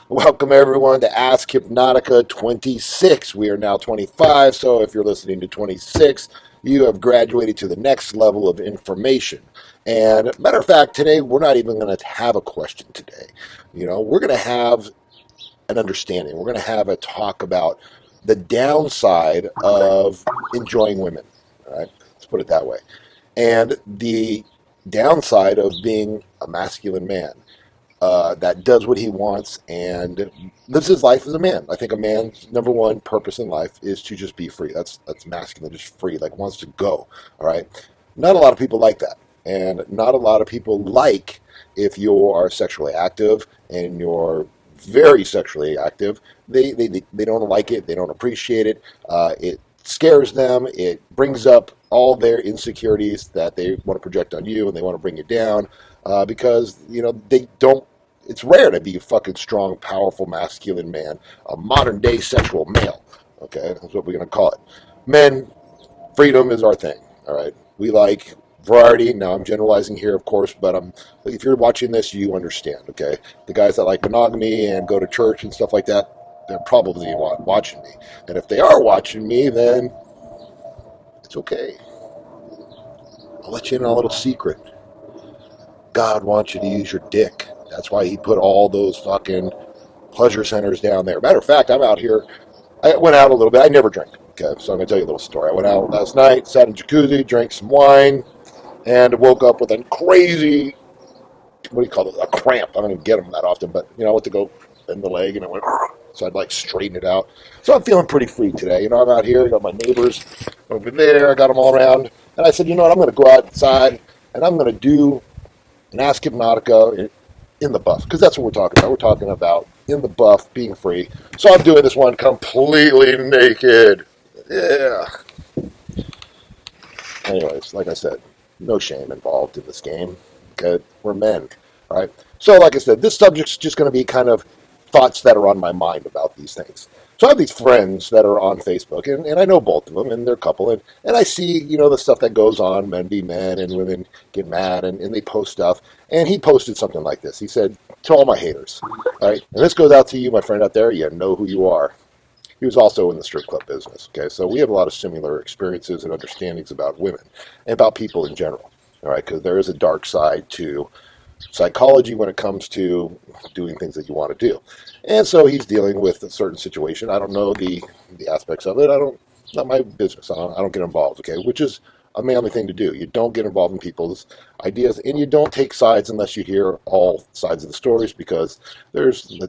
Welcome everyone to Ask Hypnotica 26. We are now 25, so if you're listening to 26, you have graduated to the next level of information. And matter of fact, today we're not even going to have a question today. We're going to have an understanding. We're going to have a talk about the downside of enjoying women. All right, let's put it that way. And the downside of being a masculine man that does what he wants and lives his life as a man. I think a man's number one purpose in life is to just be free. That's masculine, just free, like wants to go. All right. Not a lot of people like that, and not a lot of people like if you are sexually active and you're very sexually active. They don't like it. They don't appreciate it. It scares them. It brings up all their insecurities that they want to project on you, and they want to bring you down because they don't. It's rare to be a fucking strong, powerful, masculine man, a modern day sexual male. Okay, that's what we're gonna call it. Men, freedom is our thing. All right, we like variety. Now I'm generalizing here, of course, but if you're watching this, you understand. Okay, the guys that like monogamy and go to church and stuff like that, they're probably watching me. And if they are watching me, then it's okay. I'll let you in on a little secret. God wants you to use your dick. That's why he put all those fucking pleasure centers down there. Matter of fact, I'm out here. I went out a little bit. I never drink. Okay, so I'm going to tell you a little story. I went out last night, sat in jacuzzi, drank some wine, and woke up with a crazy, what do you call it, a cramp. I don't even get them that often, but, I went to go in the leg, and I went, so I'd like straighten it out. So I'm feeling pretty free today. I'm out here. I got my neighbors over there. I got them all around. And I said, you know what, I'm going to go outside, and I'm going to do an Ask Hypnotica in the buff, because that's what we're talking about. We're talking about in the buff, being free. So I'm doing this one completely naked. Yeah. Anyways, like I said, no shame involved in this game. Okay, we're men, right? So, like I said, this subject's just going to be kind of thoughts that are on my mind about these things. So I have these friends that are on Facebook, and I know both of them, and they're a couple, and I see, the stuff that goes on, men be men, and women get mad, and they post stuff. And he posted something like this. He said, to all my haters, all right, and this goes out to you, my friend out there, you know who you are. He was also in the strip club business, okay? So we have a lot of similar experiences and understandings about women and about people in general, all right, because there is a dark side to psychology when it comes to doing things that you want to do. And so he's dealing with a certain situation. I don't know the aspects of it. It's not my business. I don't get involved, okay? Which is a manly thing to do. You don't get involved in people's ideas, and you don't take sides unless you hear all sides of the stories, because there's,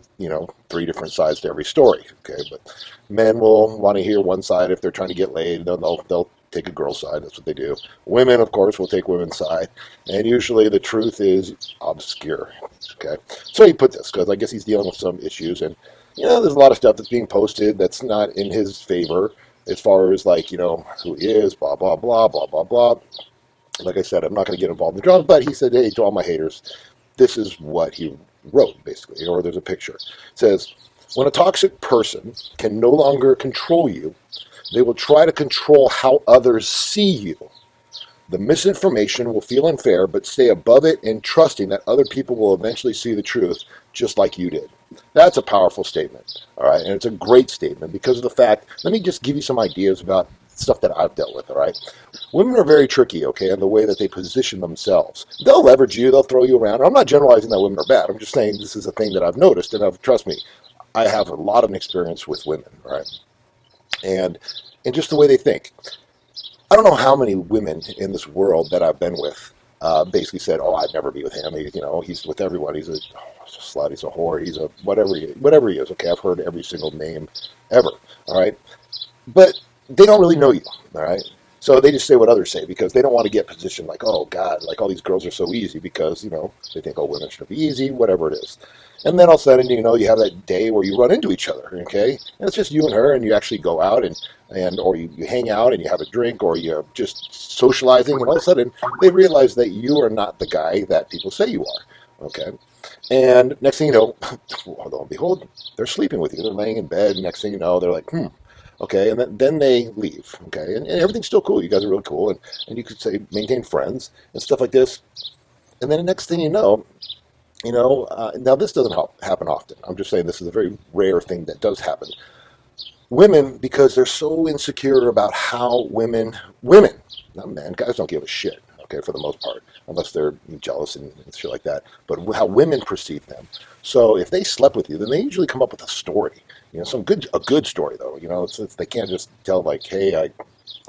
three different sides to every story, okay? But men will want to hear one side if they're trying to get laid. They'll take a girl's side. That's what they do. Women, of course, will take women's side, and usually the truth is obscure. Okay, so he put this because I guess he's dealing with some issues, and there's a lot of stuff that's being posted that's not in his favor as far as who he is, blah blah blah blah blah blah. Like I said, I'm not going to get involved in the drama, but he said, hey, to all my haters, this is what he wrote basically, or there's a picture. It says, when a toxic person can no longer control you, they will try to control how others see you. The misinformation will feel unfair, but stay above it and trusting that other people will eventually see the truth just like you did. That's a powerful statement, all right? And it's a great statement because of the fact, let me just give you some ideas about stuff that I've dealt with, all right? Women are very tricky, okay, in the way that they position themselves. They'll leverage you, they'll throw you around. I'm not generalizing that women are bad. I'm just saying this is a thing that I've noticed, and trust me, I have a lot of experience with women, all right? And just the way they think. I don't know how many women in this world that I've been with basically said, "Oh, I'd never be with him. He's with everyone. He's a slut. He's a whore. He's a whatever he is." Okay, I've heard every single name ever. All right, but they don't really know you. All right, so they just say what others say because they don't want to get positioned like, "Oh God, like all these girls are so easy," because they think, "Oh, women should be easy," whatever it is. And then all of a sudden, you have that day where you run into each other, okay? And it's just you and her, and you actually go out or you hang out and you have a drink, or you're just socializing, and all of a sudden they realize that you are not the guy that people say you are, okay? And next thing you know, lo and behold, they're sleeping with you. They're laying in bed. Next thing you know, they're like, okay, and then they leave, okay? And everything's still cool. You guys are really cool, and you could say maintain friends and stuff like this. And then the next thing you know, Now this doesn't happen often. I'm just saying this is a very rare thing that does happen. Women, because they're so insecure about how women, not men, guys don't give a shit, okay, for the most part, unless they're jealous and shit like that, but how women perceive them. So if they slept with you, then they usually come up with a story, a good story though, they can't just tell like, hey, I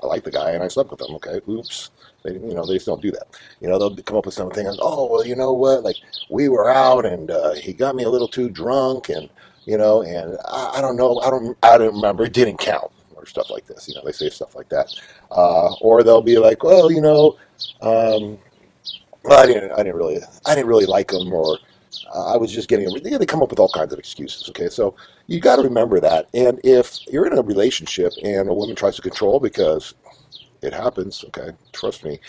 like the guy and I slept with him, okay, oops. They just don't do that. They'll come up with something and, oh, well, you know what, like, we were out and he got me a little too drunk and, and I don't know, I don't remember, it didn't count, or stuff like this. They say stuff like that. Or they'll be like, well, um, well, I didn't really like him, or I was just getting, they come up with all kinds of excuses, okay? So you got to remember that. And if you're in a relationship and a woman tries to control because it happens, okay? Trust me.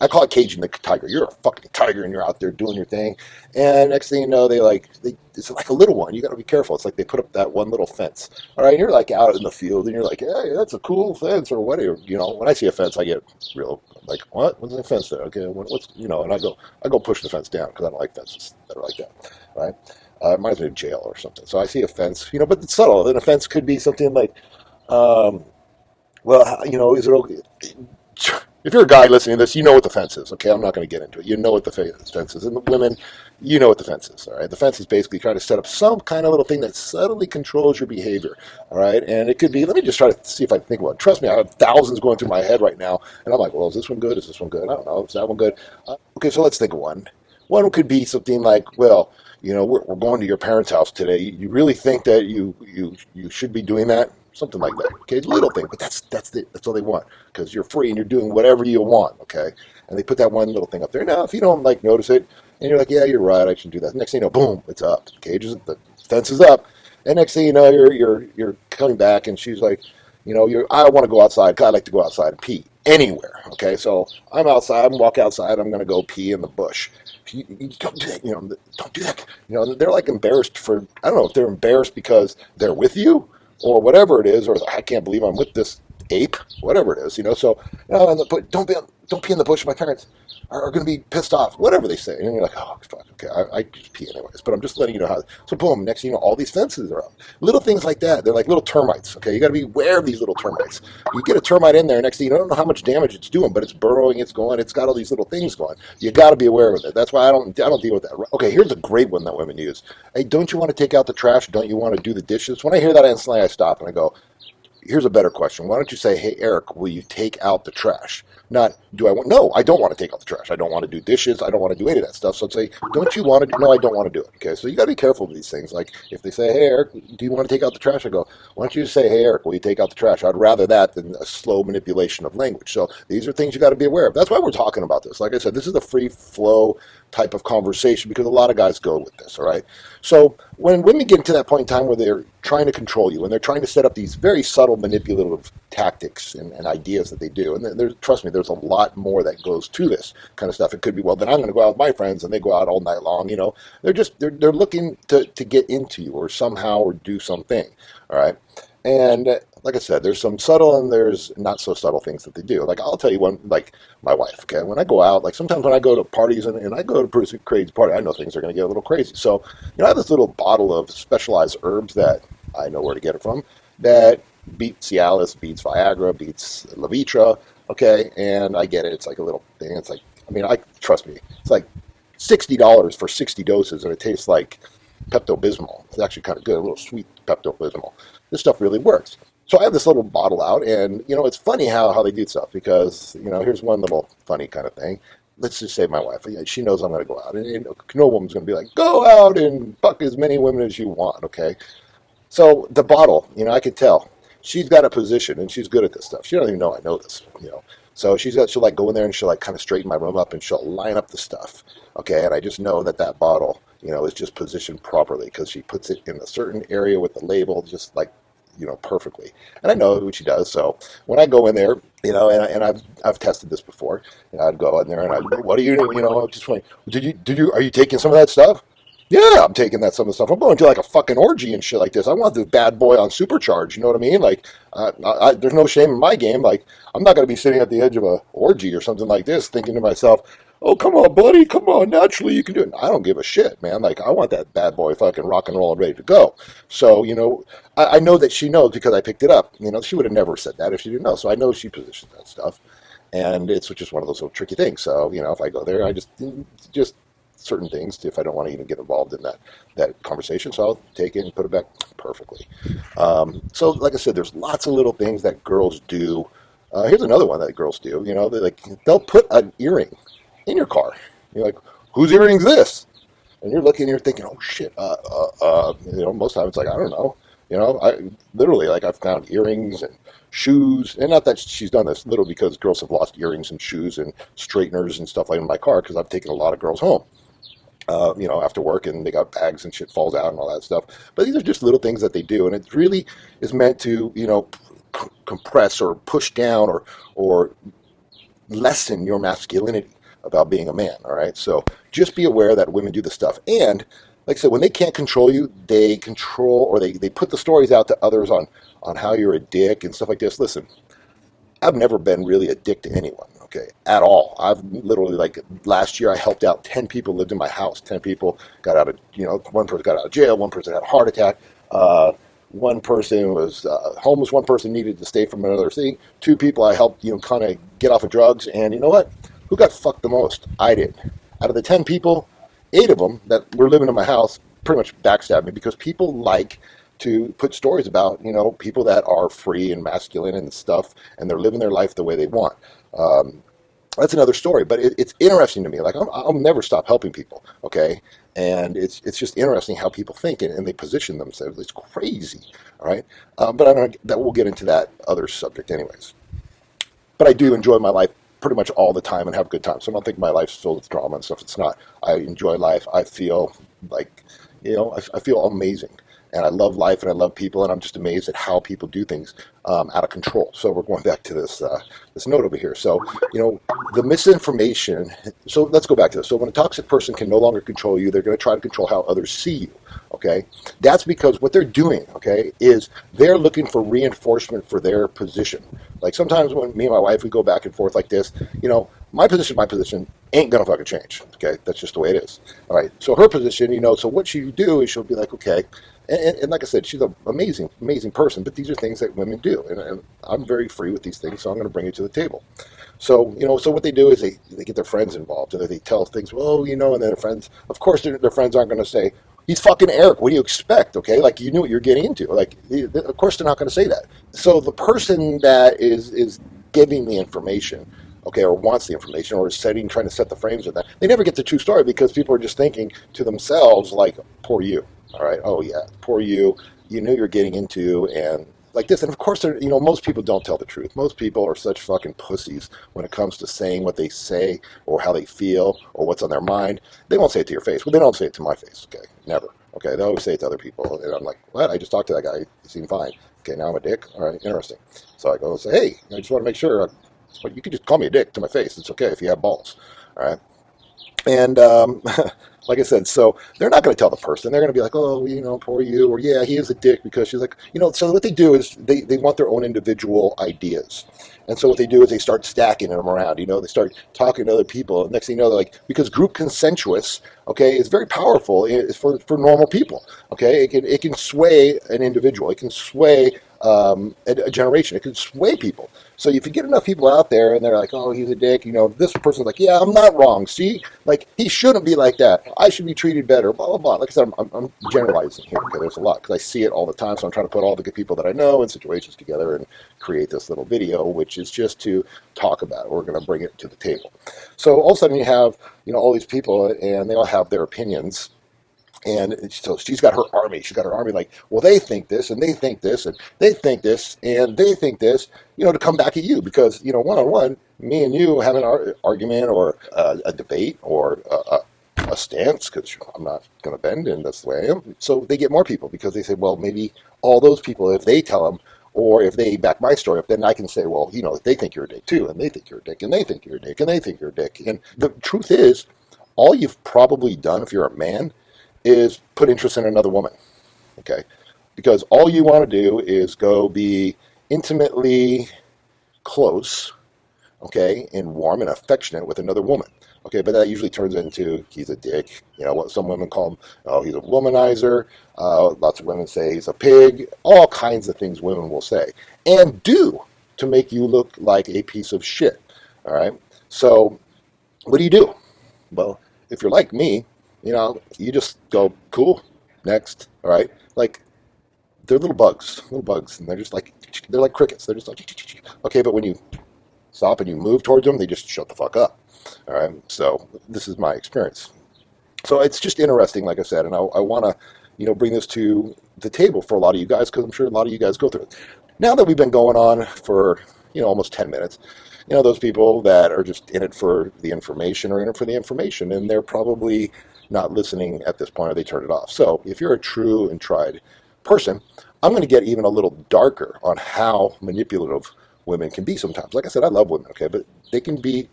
I call it caging the tiger. You're a fucking tiger, and you're out there doing your thing. And next thing you know, it's like a little one. You got to be careful. It's like they put up that one little fence. All right, and you're like out in the field, and you're like, hey, that's a cool fence, or whatever. When I see a fence, I get real like, what? What's the fence there? Okay, what's and I go push the fence down because I don't like fences that are like that, right? It reminds me of jail or something. So I see a fence, but it's subtle. And a fence could be something like. Well, is it okay? If you're a guy listening to this, you know what the fence is, okay? I'm not going to get into it. You know what the fence is. And the women, you know what the fence is, all right? The fence is basically trying to set up some kind of little thing that subtly controls your behavior, all right? And it could be, let me just try to see if I can think about it. Trust me, I have thousands going through my head right now. And I'm like, well, is this one good? Is this one good? I don't know. Is that one good? Okay, so let's think of one. One could be something like, well, we're going to your parents' house today. You really think that you should be doing that? Something like that. Okay, little thing, but that's all they want because you're free and you're doing whatever you want. Okay, and they put that one little thing up there. Now, if you don't notice it, and you're like, yeah, you're right, I should do that. Next thing you know, boom, it's up. The fence is up, and next thing you know, you're coming back, and she's like, I want to go outside. 'Cause I like to go outside and pee anywhere. Okay, so I'm outside. I'm walk outside. I'm going to go pee in the bush. You don't do that. Don't do that. They're like embarrassed for. I don't know if they're embarrassed because they're with you, or whatever it is, or I can't believe I'm with this ape, whatever it is, So, but don't pee in the bush. My parents are going to be pissed off, whatever they say. And you're like, oh, fuck, okay, I just pee anyways. But I'm just letting you know how. So, boom, next thing you know, all these fences are up. Little things like that. They're like little termites, okay? You got to be aware of these little termites. You get a termite in there, next thing you don't know how much damage it's doing, but it's burrowing, it's going, it's got all these little things going. You got to be aware of it. That's why I don't deal with that. Okay, here's a great one that women use. Hey, don't you want to take out the trash? Don't you want to do the dishes? When I hear that instantly, I stop and I go, here's a better question. Why don't you say, hey, Eric, will you take out the trash? Not, no, I don't want to take out the trash. I don't want to do dishes. I don't want to do any of that stuff. So I'd say, don't you want to, no, I don't want to do it. Okay, so you got to be careful with these things. Like, if they say, hey, Eric, do you want to take out the trash? I go, why don't you say, hey, Eric, will you take out the trash? I'd rather that than a slow manipulation of language. So these are things you got to be aware of. That's why we're talking about this. Like I said, this is a free flow type of conversation because a lot of guys go with this, all right? So when women get into that point in time where they're trying to control you and they're trying to set up these very subtle manipulative tactics and ideas that they do, and trust me, there's a lot more that goes to this kind of stuff. It could be, well, then I'm going to go out with my friends and they go out all night long, they're looking to get into you or somehow or do something, all right? And like I said, there's some subtle and there's not so subtle things that they do. Like, I'll tell you one, like my wife, okay? When I go out, like sometimes when I go to parties and I go to a pretty crazy party, I know things are going to get a little crazy. So, I have this little bottle of specialized herbs that I know where to get it from that beats Cialis, beats Viagra, beats Levitra, okay? And I get it. It's like a little thing. It's like, trust me, it's like $60 for 60 doses and it tastes like Pepto-Bismol. It's actually kind of good, a little sweet Pepto-Bismol. This stuff really works. So I have this little bottle out, and, it's funny how they do stuff because, here's one little funny kind of thing. Let's just say my wife, she knows I'm going to go out, and no woman's going to be like, go out and fuck as many women as you want, okay? So the bottle, I could tell. She's got a position, and she's good at this stuff. She doesn't even know I know this, So she'll like go in there, and she'll like kind of straighten my room up, and she'll line up the stuff, okay? And I just know that bottle, is just positioned properly because she puts it in a certain area with the label, just like, perfectly. And I know what she does. So when I go in there, and I've tested this before, I'd go in there and what are you doing? Just like, are you taking some of that stuff? Yeah, I'm taking some of the stuff. I'm going to like a fucking orgy and shit like this. I want the bad boy on supercharge. You know what I mean? Like, there's no shame in my game. Like, I'm not going to be sitting at the edge of a orgy or something like this thinking to myself, oh, come on, buddy, come on, naturally you can do it. I don't give a shit, man. Like, I want that bad boy fucking rock and roll and ready to go. So, I know that she knows because I picked it up. She would have never said that if she didn't know. So I know she positions that stuff. And it's just one of those little tricky things. So, if I go there, I just certain things if I don't want to even get involved in that conversation. So I'll take it and put it back perfectly. So, like I said, there's lots of little things that girls do. Here's another one that girls do. They'll put an earring in your car. You're like, whose earring's this? And you're looking, you're thinking, oh shit. Most times it's like, I don't know. I literally, like, I've found earrings and shoes, and not that she's done this, literally because girls have lost earrings and shoes and straighteners and stuff like in my car because I've taken a lot of girls home. After work, and they got bags and shit falls out and all that stuff. But these are just little things that they do, and it really is meant to, compress or push down or lessen your masculinity about being a man. All right, so just be aware that women do this stuff, and like I said, when they can't control you, they control or they put the stories out to others on how you're a dick and stuff like this. Listen, I've never been really a dick to anyone, okay, at all. I've literally, like, last year I helped out 10 people lived in my house. 10 people got out of, one person got out of jail, one person had a heart attack, one person was homeless, one person needed to stay from another city. 2 people I helped, kind of get off of drugs, and you know what? Who got fucked the most? I did. Out of the 10 people, 8 of them that were living in my house pretty much backstabbed me because people like to put stories about, people that are free and masculine and stuff, and they're living their life the way they want. That's another story, but it's interesting to me. Like, I'll never stop helping people, okay? And it's just interesting how people think and they position themselves. It's crazy, all right? But I don't. That we'll get into that other subject, anyways. But I do enjoy my life pretty much all the time and have a good time. So I don't think my life's filled with drama and stuff. It's not. I enjoy life. I feel like, I feel amazing. And I love life and I love people, and I'm just amazed at how people do things out of control. So we're going back to this note over here. So, the misinformation. So let's go back to this. So when a toxic person can no longer control you, they're going to try to control how others see you. Okay, that's because what they're doing, okay, is they're looking for reinforcement for their position. Like sometimes when me and my wife, we go back and forth like this, my position ain't gonna fucking change. Okay, that's just the way it is. All right. So her position, so what she do is she'll be like, okay, and like I said, she's an amazing person. But these are things that women do, and I'm very free with these things, so I'm going to bring it to the table. So so what they do is they get their friends involved, and they tell things. Well, and then their friends, of course, their friends aren't going to say, he's fucking Eric. What do you expect? Okay, like you knew what you're getting into. Like, of course, they're not going to say that. So the person that is giving the information, okay, or wants the information, or is trying to set the frames with that, they never get the true story because people are just thinking to themselves, like, poor you. All right, oh yeah, poor you. You knew you're getting into, and like this. And of course, most people don't tell the truth. Most people are such fucking pussies when it comes to saying what they say or how they feel or what's on their mind. They won't say it to your face. Well, they don't say it to my face, okay? Never. Okay, they always say it to other people. And I'm like, what? I just talked to that guy. He seemed fine. Okay, now I'm a dick? All right, interesting. So I go and say, hey, I just want to make sure. But you can just call me a dick to my face. It's okay if you have balls. All right? And like I said, so they're not going to tell the person. They're going to be like, oh, poor you, or yeah, he is a dick because she's like, so what they do is they want their own individual ideas. And so what they do is they start stacking them around, they start talking to other people. And next thing you know, they're like, because group consensus, okay, is very powerful for normal people, okay? It can sway an individual. It can sway a generation. It can sway people. So if you get enough people out there and they're like, oh, he's a dick, this person's like, yeah, I'm not wrong. See, like, he shouldn't be like that. I should be treated better, blah, blah, blah. Like I said, I'm generalizing here because there's a lot, because I see it all the time. So I'm trying to put all the good people that I know in situations together and create this little video, which is just to talk about it. We're going to bring it to the table. So all of a sudden you have, all these people, and they all have their opinions. And so she's got her army. She's got her army like, well, they think this, and they think this, and they think this, and they think this, to come back at you. Because, one-on-one, me and you have an argument or a debate or a stance, because I'm not going to bend, and that's the way I am. So they get more people because they say, well, maybe all those people, if they tell them, or if they back my story up, then I can say, well, they think you're a dick too, and they think you're a dick, and they think you're a dick, and they think you're a dick. And the truth is, all you've probably done if you're a man is put interest in another woman, okay? Because all you want to do is go be intimately close, okay, and warm and affectionate with another woman. Okay, but that usually turns into he's a dick. You know what some women call him? Oh, he's a womanizer. Lots of women say he's a pig. All kinds of things women will say and do to make you look like a piece of shit. All right. So what do? Well, if you're like me, you just go cool. Next. All right. Like they're little bugs, and they're like crickets. They're just like okay, but when you stop and you move towards them, they just shut the fuck up. All right. So this is my experience. So it's just interesting, like I said, and I want to, bring this to the table for a lot of you guys because I'm sure a lot of you guys go through it. Now that we've been going on for, almost 10 minutes, those people that are just in it for the information are in it for the information, and they're probably not listening at this point or they turn it off. So if you're a true and tried person, I'm going to get even a little darker on how manipulative women can be sometimes. Like I said, I love women, okay, but they can be,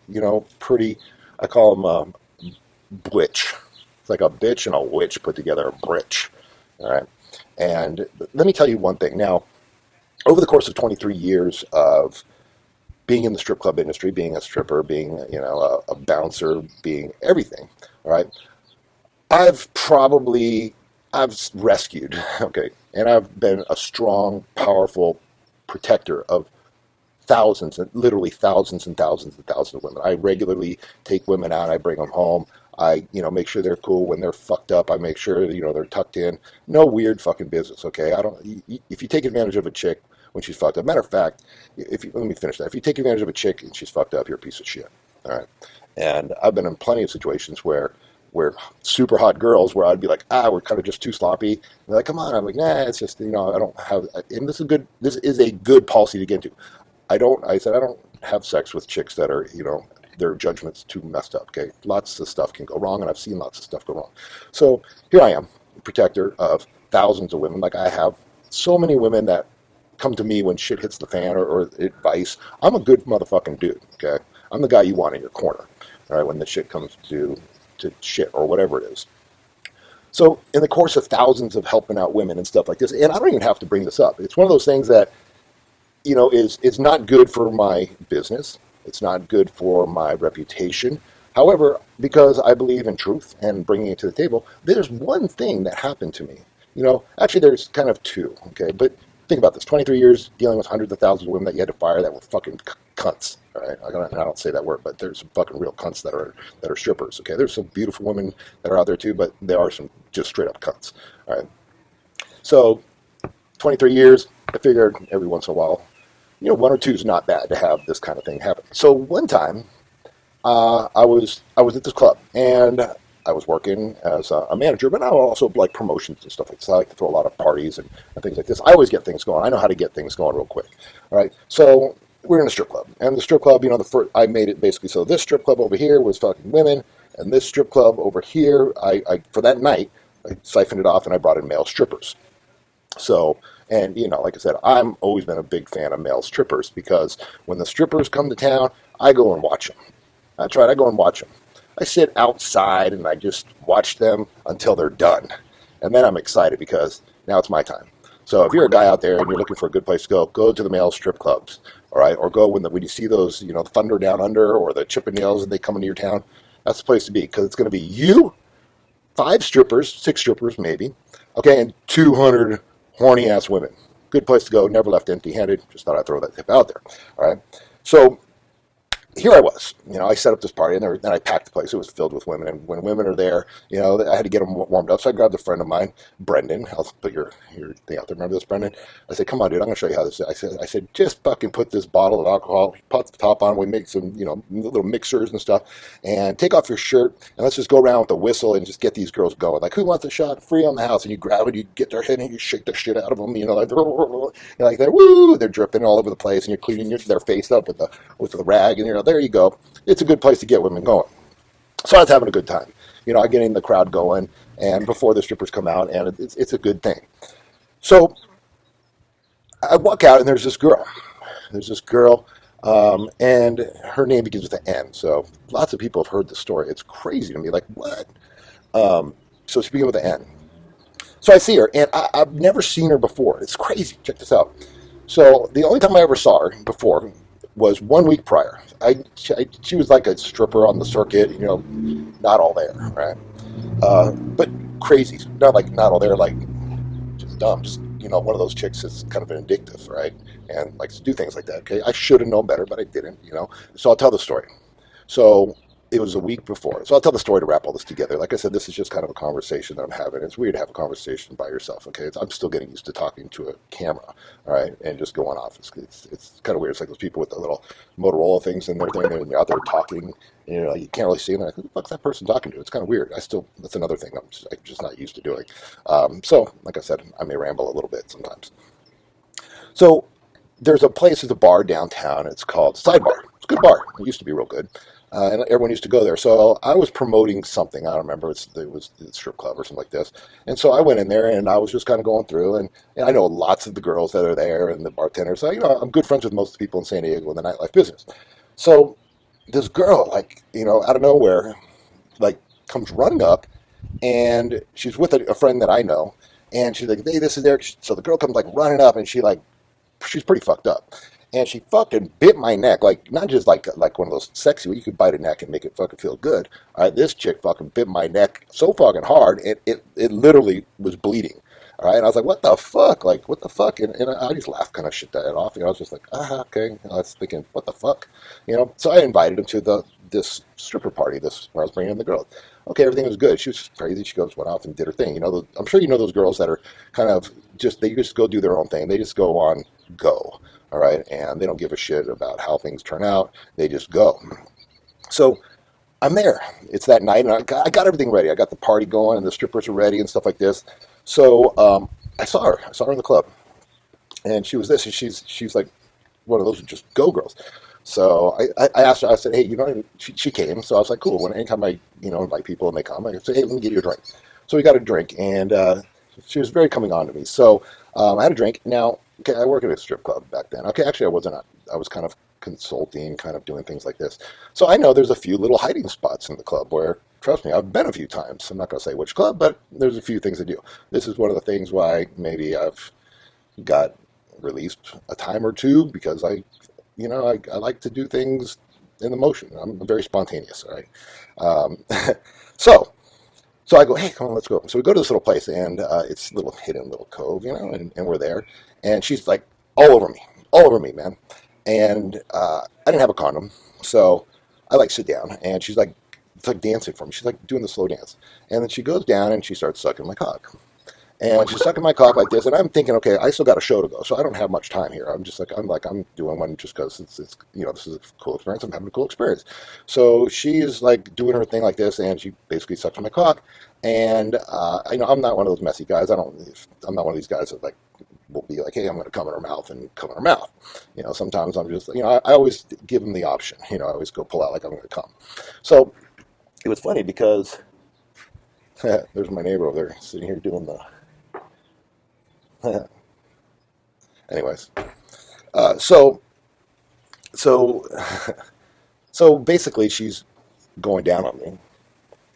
pretty, I call them bwitch. It's like a bitch and a witch put together, a britch. All right. And let me tell you one thing. Now, over the course of 23 years of being in the strip club industry, being a stripper, being, a bouncer, being everything, all right, I've rescued, okay, and I've been a strong, powerful protector of thousands, and literally thousands and thousands and thousands of women. I regularly take women out. I bring them home. I, make sure they're cool when they're fucked up. I make sure, they're tucked in. No weird fucking business, okay? If you take advantage of a chick when she's fucked up, matter of fact, let me finish that. If you take advantage of a chick and she's fucked up, you're a piece of shit, all right? And I've been in plenty of situations where super hot girls where I'd be like, we're kind of just too sloppy. And they're like, come on. I'm like, nah, it's just, I don't have, and this is a good policy to get into. I don't have sex with chicks that are, their judgment's too messed up, okay? Lots of stuff can go wrong, and I've seen lots of stuff go wrong. So here I am, protector of thousands of women. Like I have so many women that come to me when shit hits the fan or advice. I'm a good motherfucking dude, okay? I'm the guy you want in your corner, all right, when the shit comes to shit or whatever it is. So in the course of thousands of helping out women and stuff like this, and I don't even have to bring this up. It's one of those things that, is not good for my business. It's not good for my reputation. However, because I believe in truth and bringing it to the table, there's one thing that happened to me. Actually there's kind of two, okay? But think about this, 23 years dealing with hundreds of thousands of women that you had to fire that were fucking cunts, all right? I don't say that word, but there's some fucking real cunts that are strippers, okay? There's some beautiful women that are out there too, but there are some just straight up cunts, all right? So 23 years, I figured every once in a while, one or two is not bad to have this kind of thing happen. So one time, I was at this club, and I was working as a manager, but I also like promotions and stuff like this. I like to throw a lot of parties and things like this. I always get things going. I know how to get things going real quick. All right, so we're in a strip club, and the strip club, I made it basically so this strip club over here was fucking women, and this strip club over here, I for that night, I siphoned it off and I brought in male strippers. So. And, like I said, I'm always been a big fan of male strippers because when the strippers come to town, I go and watch them. That's right, I go and watch them. I sit outside and I just watch them until they're done. And then I'm excited because now it's my time. So if you're a guy out there and you're looking for a good place to go to the male strip clubs, all right? Or go when you see those, the Thunder Down Under or the Chippendales and they come into your town. That's the place to be because it's going to be you, 5 strippers, 6 strippers maybe, okay, and 200 horny ass women. Good place to go. Never left empty-handed. Just thought I'd throw that tip out there. All right. So here I was. I set up this party, and then I packed the place. It was filled with women, and when women are there, I had to get them warmed up. So I grabbed a friend of mine, Brendan. I'll put your thing out there. Remember this, Brendan? I said, "Come on, dude. I'm going to show you how this is." I said, "Just fucking put this bottle of alcohol, put the top on. We make some, little mixers and stuff, and take off your shirt, and let's just go around with a whistle and just get these girls going. Like, who wants a shot? Free on the house." And you grab it, you get their head, and you shake the shit out of them. Like they're woo, they're dripping all over the place, and you're cleaning their face up with the rag, and there you go. It's a good place to get women going. So I was having a good time. I get in the crowd going, and before the strippers come out, and it's a good thing. So I walk out, and there's this girl. And her name begins with an N. So lots of people have heard the story. It's crazy to me. Like, what? So she begins with an N. So I see her, and I've never seen her before. It's crazy. Check this out. So the only time I ever saw her before was 1 week prior. She was like a stripper on the circuit, not all there, right? But crazy, not all there, like just dumb, just one of those chicks is kind of vindictive, right? And likes to do things like that. Okay, I should have known better, but I didn't, So I'll tell the story. So it was a week before. So I'll tell the story to wrap all this together. Like I said, this is just kind of a conversation that I'm having. It's weird to have a conversation by yourself, okay? I'm still getting used to talking to a camera, all right, and just going off. It's kind of weird. It's like those people with the little Motorola things in their thing, and you're out there talking, and you can't really see them. Like, who the fuck's that person talking to? It's kind of weird. That's another thing I'm just not used to doing. So, like I said, I may ramble a little bit sometimes. So there's a bar downtown. It's called Sidebar. It's a good bar. It used to be real good. And everyone used to go there. So I was promoting something. I don't remember. It was the strip club or something like this. And so I went in there, and I was just kind of going through. And I know lots of the girls that are there and the bartenders. So, I'm good friends with most of the people in San Diego in the nightlife business. So this girl, out of nowhere, comes running up. And she's with a friend that I know. And she's like, hey, this is there. So the girl comes, running up, and she's pretty fucked up. And she fucking bit my neck, not just like one of those sexy where you could bite a neck and make it fucking feel good. All right, this chick fucking bit my neck so fucking hard, it literally was bleeding. All right, and I was like, what the fuck? What the fuck? And I just laughed, kind of shit that off. I was just like, okay. I was thinking, what the fuck? So I invited him to this stripper party, where I was bringing in the girls. Okay, everything was good. She was crazy. She went off and did her thing. I'm sure those girls that are kind of they just go do their own thing. They just go on go. All right, and they don't give a shit about how things turn out. They just go. So I'm there. It's that night, and I got everything ready. I got the party going, and the strippers are ready and stuff like this. So I saw her. I saw her in the club, and she was this, and she's like one of those just go girls. So I asked her. I said, hey, she came. So I was like, cool. Anytime I invite people and they come, I say, hey, let me get you a drink. So we got a drink, and she was very coming on to me. So I had a drink. Now, okay, I worked at a strip club back then. Okay, actually, I wasn't. I was kind of consulting, kind of doing things like this. So I know there's a few little hiding spots in the club where, trust me, I've been a few times. I'm not going to say which club, but there's a few things to do. This is one of the things why maybe I've got released a time or two, because I like to do things in the motion. I'm very spontaneous, all right? So I go, hey, come on, let's go. So we go to this little place, and it's a little hidden little cove, and we're there. And she's like all over me, man. And I didn't have a condom, so I sit down, and she's like, it's like dancing for me. She's like doing the slow dance. And then she goes down, and she starts sucking my cock. And she's sucking my cock like this, and I'm thinking, okay, I still got a show to go, so I don't have much time here. I'm doing one just because it's this is a cool experience. I'm having a cool experience. So she's like doing her thing like this, and she basically sucks my cock. And I'm not one of those messy guys. I'm not one of these guys that will be like, hey, I'm going to come in her mouth and come in her mouth. Sometimes I'm just, I always give them the option. I always go pull out like I'm going to come. So it was funny because there's my neighbor over there sitting here doing the. Anyways, so basically she's going down on me,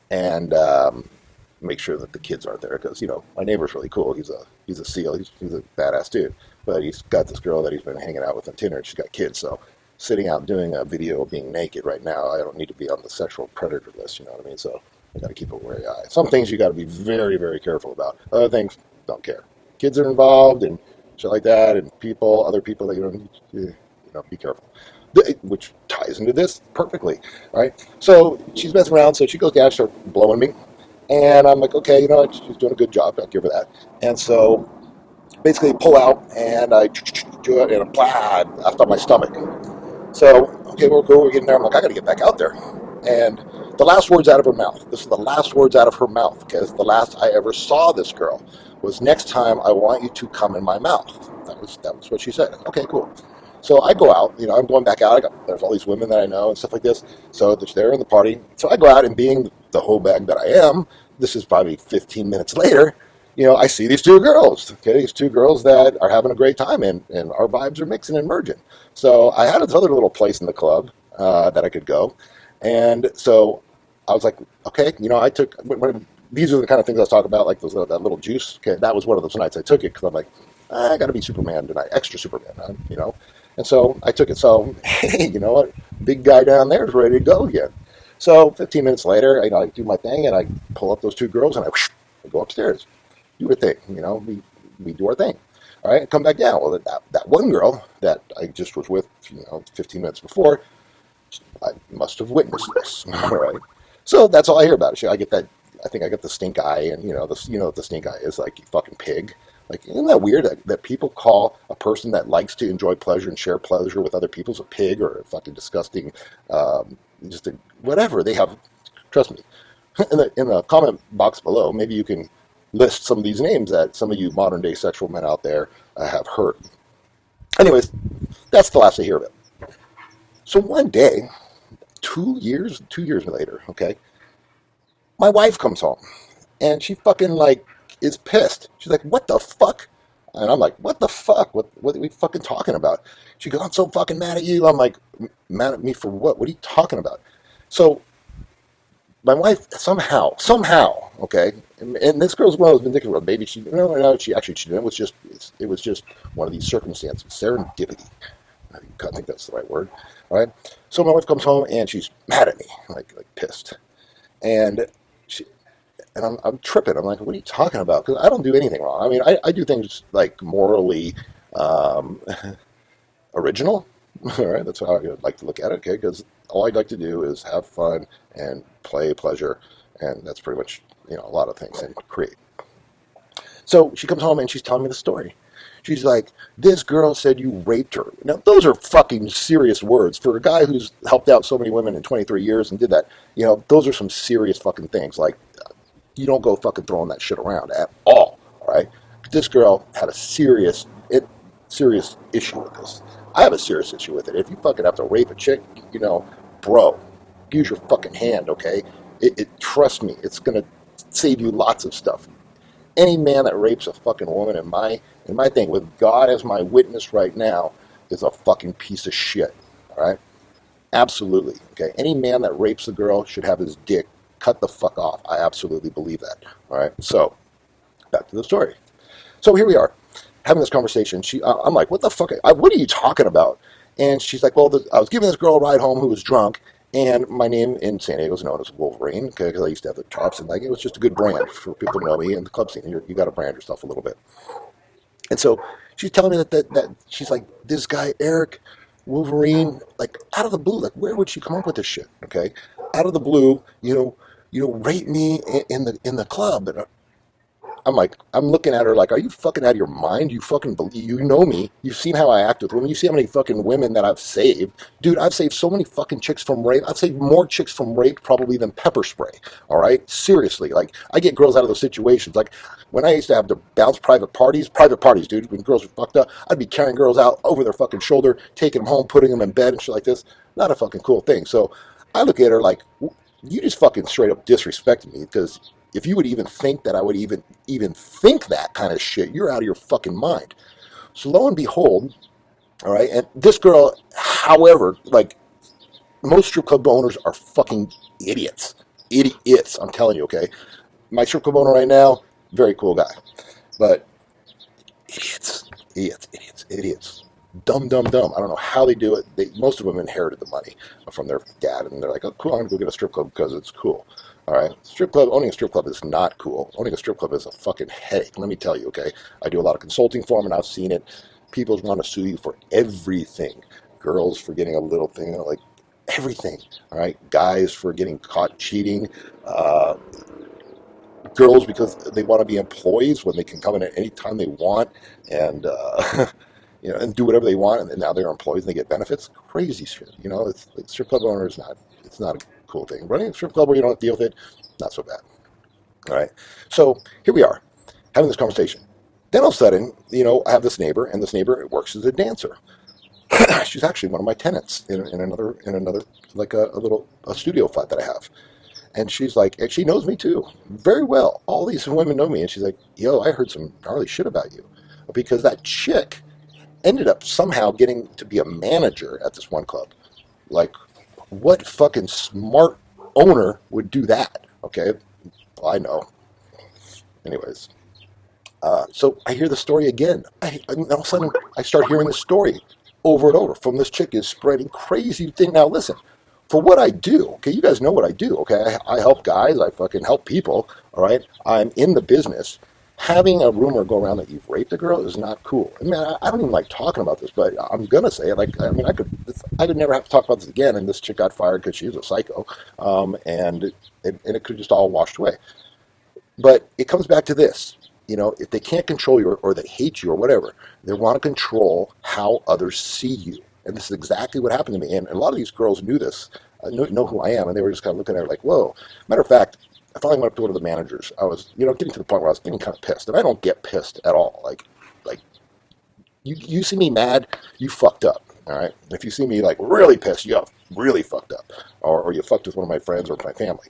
and make sure that the kids aren't there, because my neighbor's really cool. He's a SEAL. He's a badass dude, but he's got this girl that he's been hanging out with on Tinder, and she's got kids. So sitting out doing a video of being naked right now, I don't need to be on the sexual predator list. You know what I mean? So I got to keep a wary eye. Some things you got to be very, very careful about. Other things, don't care. Kids are involved and shit like that, and other people that you don't be careful. Which ties into this perfectly, right? So she's messing around, so she goes down, starts blowing me, and I'm like, okay, she's doing a good job. I'll give her that. And so basically pull out, and I do it, and I on my stomach. So, okay, we're cool, we're getting there. I'm like, I got to get back out there. And the last words out of her mouth, this is the last words out of her mouth, because the last I ever saw this girl was, next time I want you to come in my mouth. That was what she said. Okay, cool. So I go out, I'm going back out. There's all these women that I know and stuff like this. So they're in the party. So I go out, and being the whole bag that I am, this is probably 15 minutes later, I see these two girls, okay, these two girls that are having a great time, and our vibes are mixing and merging. So I had this other little place in the club that I could go. And so I was like, okay, I took, these are the kind of things I was talking about, like that little juice. Okay, that was one of those nights I took it, because I'm like, I got to be Superman tonight, extra Superman, And so I took it. So, hey, you know what? Big guy down there is ready to go again. So 15 minutes later, I do my thing and I pull up those two girls and I go upstairs, do our thing. We do our thing. All right, come back down. Well, that one girl that I just was with, 15 minutes before, I must have witnessed this. All right. So that's all I hear about it. I get that. I think I got the stink eye, and what the stink eye is, like, you fucking pig. Like, isn't that weird that people call a person that likes to enjoy pleasure and share pleasure with other people a pig or a fucking disgusting, whatever they have. Trust me. In the comment box below, maybe you can list some of these names that some of you modern day sexual men out there have heard. Anyways, that's the last I hear of it. So one day, 2 years later, okay, my wife comes home and she fucking like is pissed. She's like, "What the fuck?" And I'm like, "What the fuck? What are we fucking talking about?" She goes, "I'm so fucking mad at you." I'm like, "Mad at me for what? What are you talking about?" So my wife somehow, okay, and this girl's one of those vindictive. Maybe she no, she didn't. It was just one of these circumstances, serendipity. I think that's the right word. All right. So my wife comes home and she's mad at me, like pissed, and I'm tripping. I'm like, "What are you talking about?" Because I don't do anything wrong. I mean, I do things like morally original. All right, that's how I would like to look at it. Okay, because all I'd like to do is have fun and play pleasure, and that's pretty much a lot of things and create. So she comes home and she's telling me the story. She's like, "This girl said you raped her." Now, those are fucking serious words for a guy who's helped out so many women in 23 years and did that. Those are some serious fucking things. Like, you don't go fucking throwing that shit around at all. All right. This girl had a serious issue with this. I have a serious issue with it. If you fucking have to rape a chick, bro, use your fucking hand, okay? Trust me, it's gonna save you lots of stuff. Any man that rapes a fucking woman in my thing, with God as my witness right now, is a fucking piece of shit. All right? Absolutely. Okay. Any man that rapes a girl should have his dick cut the fuck off. I absolutely believe that. All right. So back to the story. So here we are having this conversation. I'm like, "What the fuck? What are you talking about?" And she's like, "Well, I was giving this girl a ride home who was drunk, and my name in San Diego is known as Wolverine, okay, because I used to have the tops, and like it was just a good brand for people to know me in the club scene. You got to brand yourself a little bit." And so she's telling me that she's like, "This guy Eric Wolverine, like out of the blue, like where would she come up with this shit? Okay, out of the blue, rape me in the club." And I'm looking at her like, "Are you fucking out of your mind? You fucking believe, you know me. You've seen how I act with women. You see how many fucking women that I've saved. Dude, I've saved so many fucking chicks from rape. I've saved more chicks from rape probably than pepper spray. All right? Seriously. Like, I get girls out of those situations. Like, when I used to have to bounce private parties, dude, when girls were fucked up, I'd be carrying girls out over their fucking shoulder, taking them home, putting them in bed and shit like this. Not a fucking cool thing. So I look at her like, you just fucking straight up disrespected me, because if you would even think that I would even think that kind of shit, you're out of your fucking mind." So lo and behold, all right, and this girl, however, like, most strip club owners are fucking idiots. Idiots, I'm telling you, okay? My strip club owner right now, very cool guy. But idiots. Dumb. I don't know how they do it. Most of them inherited the money from their dad, and they're like, "Oh, cool, I'm going to go get a strip club because it's cool." All right, owning a strip club is not cool. Owning a strip club is a fucking headache. Let me tell you, okay? I do a lot of consulting for them, and I've seen it. People want to sue you for everything. Girls for getting a little thing, like everything. All right, guys for getting caught cheating. Girls because they want to be employees when they can come in at any time they want, and and do whatever they want, and now they're employees and they get benefits. Crazy shit. It's like, strip club owner is not. It's not a cool thing. Running a strip club where you don't have to deal with it, not so bad. All right. So here we are having this conversation. Then all of a sudden, I have this neighbor, and this neighbor works as a dancer. She's actually one of my tenants in another like a studio flat that I have. And she's like, and she knows me too, very well. All these women know me, and she's like, "Yo, I heard some gnarly shit about you," because that chick ended up somehow getting to be a manager at this one club. Like, what fucking smart owner would do that? Okay, well, I know. Anyways, so I hear the story again. And all of a sudden, I start hearing the story. over and over from this chick is spreading crazy thing. Now listen, for what I do, okay, you guys know what I do, okay? I help guys, I fucking help people, all right? I'm in the business. Having a rumor go around that you've raped a girl is not cool. I mean, I don't even like talking about this, but I'm gonna say it. Like, I mean, I could never have to talk about this again. And this chick got fired because she was a psycho, and it could just all washed away. But it comes back to this. You know, if they can't control you or they hate you or whatever, they want to control how others see you. And this is exactly what happened to me. And a lot of these girls knew this, know who I am, and they were just kind of looking at her like, whoa. Matter of fact, I finally went up to one of the managers. I was, getting to the point where I was getting kind of pissed. And I don't get pissed at all. Like you see me mad, you fucked up. All right. If you see me like really pissed, you have really fucked up. Or you fucked with one of my friends or my family.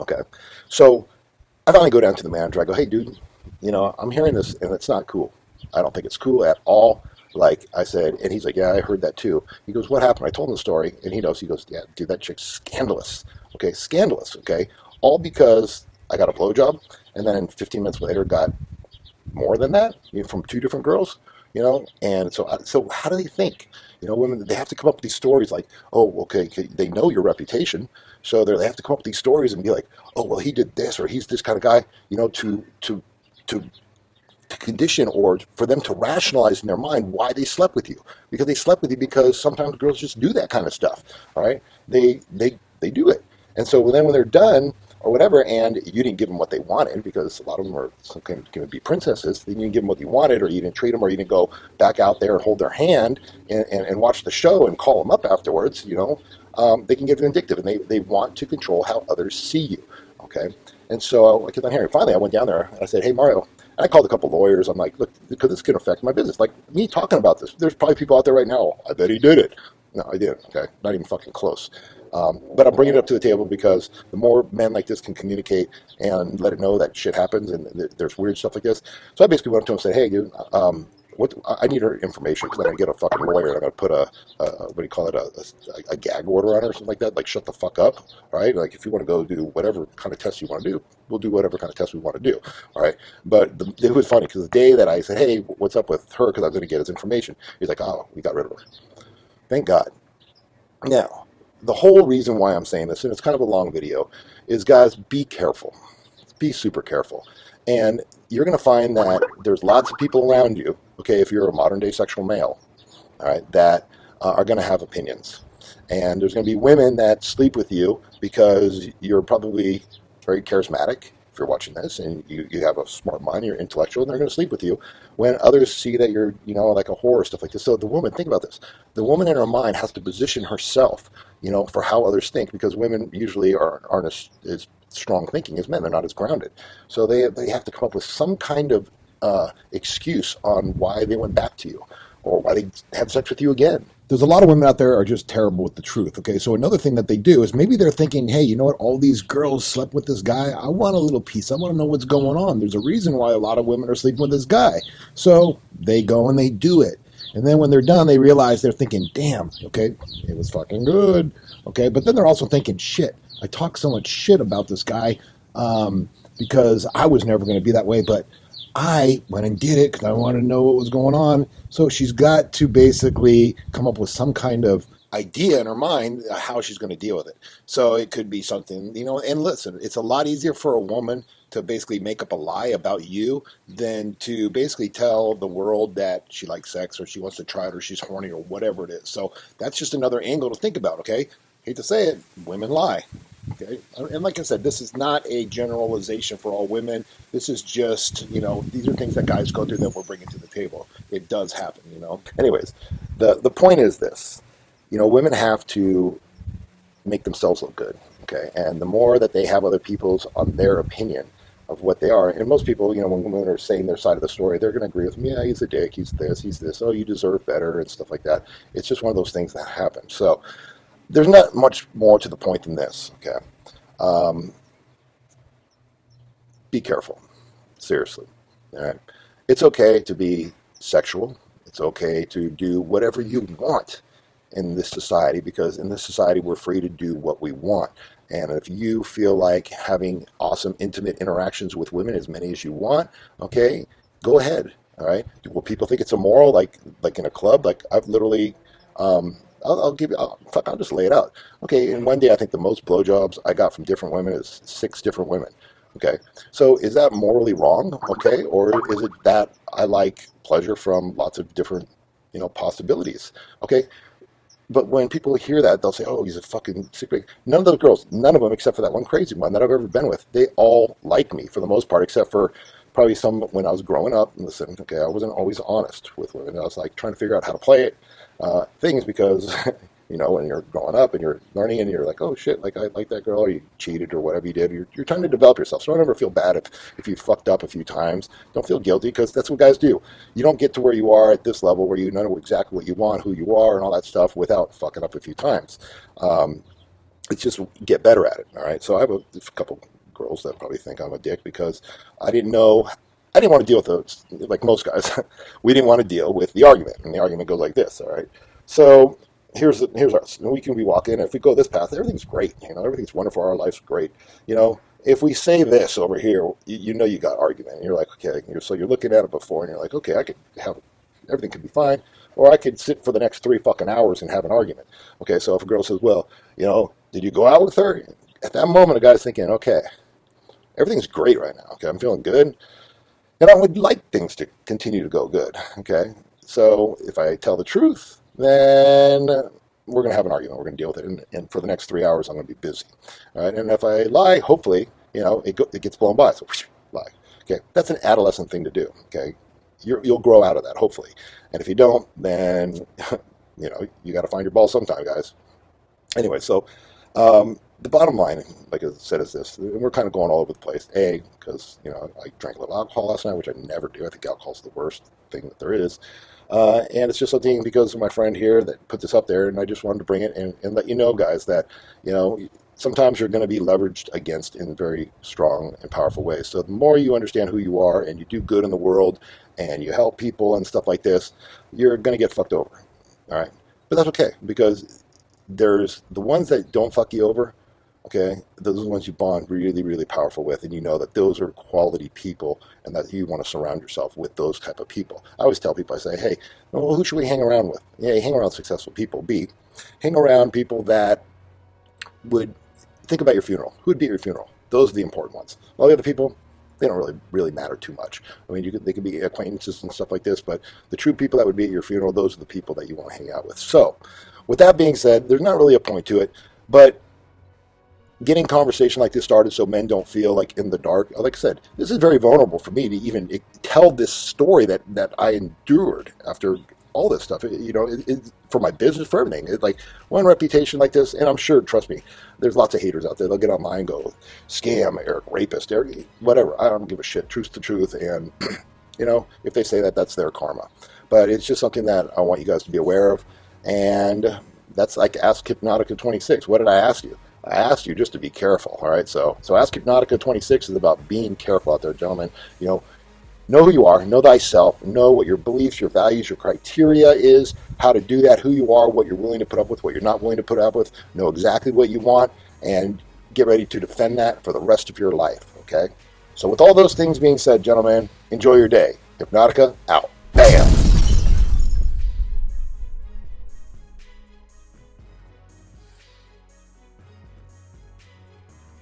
Okay. So I finally go down to the manager. I go, hey, dude, I'm hearing this and it's not cool. I don't think it's cool at all. Like I said, and he's like, yeah, I heard that too. He goes, what happened? I told him the story, and he knows. He goes, yeah, dude, that chick's scandalous. Okay, scandalous. Okay, all because I got a blowjob, and then 15 minutes later got more than that from two different girls. And so how do they think? Women, they have to come up with these stories like, oh, okay, they know your reputation, so they have to come up with these stories and be like, oh, well, he did this, or he's this kind of guy, to condition or for them to rationalize in their mind why they slept with you, because they slept with you because sometimes girls just do that kind of stuff. All right, they do it, and so then when they're done or whatever, and you didn't give them what they wanted, because a lot of them are going to be princesses, then you didn't give them what you wanted, or you didn't treat them, or you didn't go back out there and hold their hand and watch the show and call them up afterwards. They can get vindictive, and they want to control how others see you. Okay, and so I kept on hearing. Finally, I went down there and I said, hey, Mario. I called a couple lawyers. I'm like, look, because this can affect my business. Like, me talking about this, there's probably people out there right now, I bet he did it. No, I didn't, okay? Not even fucking close. But I'm bringing it up to the table because the more men like this can communicate and let it know that shit happens and there's weird stuff like this. So I basically went up to him and said, hey, dude, I need her information because I'm going to get a fucking lawyer and I'm going to put a gag order on her or something like that, like shut the fuck up, all right? Like if you want to go do whatever kind of test you want to do, we'll do whatever kind of test we want to do, all right? But it was funny because the day that I said, hey, what's up with her, because I was going to get his information, he's like, oh, we got rid of her. Thank God. Now, the whole reason why I'm saying this, and it's kind of a long video, is guys, be careful. Be super careful. And you're going to find that there's lots of people around you, okay, if you're a modern day sexual male, all right, that are going to have opinions. And there's going to be women that sleep with you because you're probably very charismatic, if you're watching this, and you have a smart mind, you're intellectual, and they're going to sleep with you when others see that you're, like a whore, stuff like this. So the woman, think about this. The woman in her mind has to position herself, for how others think, because women usually aren't as strong thinking as men. They're not as grounded. So they have to come up with some kind of excuse on why they went back to you or why they had sex with you again. There's a lot of women out there are just terrible with the truth, okay? So another thing that they do is maybe they're thinking, hey, you know what? All these girls slept with this guy. I want a little piece. I want to know what's going on. There's a reason why a lot of women are sleeping with this guy. So they go and they do it. And then when they're done, they realize they're thinking, damn, okay, it was fucking good, okay? But then they're also thinking, shit, I talked so much shit about this guy because I was never going to be that way, but I went and did it because I wanted to know what was going on. So she's got to basically come up with some kind of idea in her mind how she's going to deal with it. So it could be something, and listen, it's a lot easier for a woman to basically make up a lie about you than to basically tell the world that she likes sex or she wants to try it or she's horny or whatever it is. So that's just another angle to think about, okay? Hate to say it, women lie. Okay, and like I said, this is not a generalization for all women. This is just, these are things that guys go through that we're bringing to the table. It does happen, Anyways, the point is this. Women have to make themselves look good, okay? And the more that they have other people's on their opinion of what they are, and most people, when women are saying their side of the story, they're going to agree with me. Yeah, he's a dick, he's this, oh, you deserve better, and stuff like that. It's just one of those things that happen. So there's not much more to the point than this, okay? Be careful. Seriously. All right? It's okay to be sexual. It's okay to do whatever you want in this society, because in this society we're free to do what we want. And if you feel like having awesome, intimate interactions with women, as many as you want, okay, go ahead. All right. Will people think it's immoral, like in a club? Like I've literally, I'll give you. Fuck, I'll just lay it out. Okay. In one day, I think the most blowjobs I got from different women is 6 different women. Okay. So is that morally wrong? Okay. Or is it that I like pleasure from lots of different, possibilities? Okay. But when people hear that, they'll say, "Oh, he's a fucking secret." None of those girls, none of them, except for that one crazy one that I've ever been with, they all like me for the most part, except for probably some when I was growing up. Listen, okay, I wasn't always honest with women. I was like trying to figure out how to play it, things because when you're growing up and you're learning and you're like, "Oh shit, like I like that girl," or you cheated or whatever you did. You're trying to develop yourself. So don't ever feel bad if you fucked up a few times. Don't feel guilty because that's what guys do. You don't get to where you are at this level where you know exactly what you want, who you are, and all that stuff without fucking up a few times. It's just get better at it. All right. So I have a couple girls that probably think I'm a dick because I didn't know. I didn't want to deal with those, like most guys. We didn't want to deal with the argument, and the argument goes like this. All right. So here's us. We can be walking. If we go this path, everything's great. Everything's wonderful. Our life's great. If we say this over here, you got argument. And you're like, okay. So you're looking at it before, and you're like, okay, I could have everything could be fine, or I could sit for the next 3 fucking hours and have an argument. Okay. So if a girl says, well, did you go out with her? At that moment, a guy's thinking, okay, everything's great right now. Okay, I'm feeling good, and I would like things to continue to go good. Okay. So if I tell the truth, then we're going to have an argument. We're going to deal with it. And for the next 3 hours, I'm going to be busy. All right. And if I lie, hopefully, it gets blown by. So whoosh, lie. Okay. That's an adolescent thing to do. Okay. You'll grow out of that, hopefully. And if you don't, then, you got to find your ball sometime, guys. Anyway, so the bottom line, like I said, is this. And we're kind of going all over the place. A, because, I drank a little alcohol last night, which I never do. I think alcohol's the worst thing that there is. And it's just something because of my friend here that put this up there, and I just wanted to bring it and let you know, guys, that, sometimes you're going to be leveraged against in very strong and powerful ways. So the more you understand who you are and you do good in the world and you help people and stuff like this, you're going to get fucked over. All right. But that's okay because there's the ones that don't fuck you over. Okay, those are the ones you bond really, really powerful with, and you know that those are quality people, and that you want to surround yourself with those type of people. I always tell people, I say, hey, well, who should we hang around with? Yeah, hang around successful people. B, hang around people that would think about your funeral. Who would be at your funeral? Those are the important ones. All the other people, they don't really matter too much. I mean, they could be acquaintances and stuff like this, but the true people that would be at your funeral, those are the people that you want to hang out with. So, with that being said, there's not really a point to it, but getting conversation like this started so men don't feel like in the dark. Like I said, this is very vulnerable for me to even tell this story that I endured after all this stuff. For my business, for everything. Like one reputation like this, and I'm sure, trust me, there's lots of haters out there. They'll get online and go, scam, Eric, rapist, Eric, whatever. I don't give a shit. Truth's the truth, and if they say that, that's their karma. But it's just something that I want you guys to be aware of, and that's like Ask Hypnotica 26. What did I ask you? I asked you just to be careful, all right? So Ask Hypnotica 26 is about being careful out there, gentlemen. Know who you are, know thyself, know what your beliefs, your values, your criteria is, how to do that, who you are, what you're willing to put up with, what you're not willing to put up with, know exactly what you want, and get ready to defend that for the rest of your life, okay? So with all those things being said, gentlemen, enjoy your day. Hypnotica, out.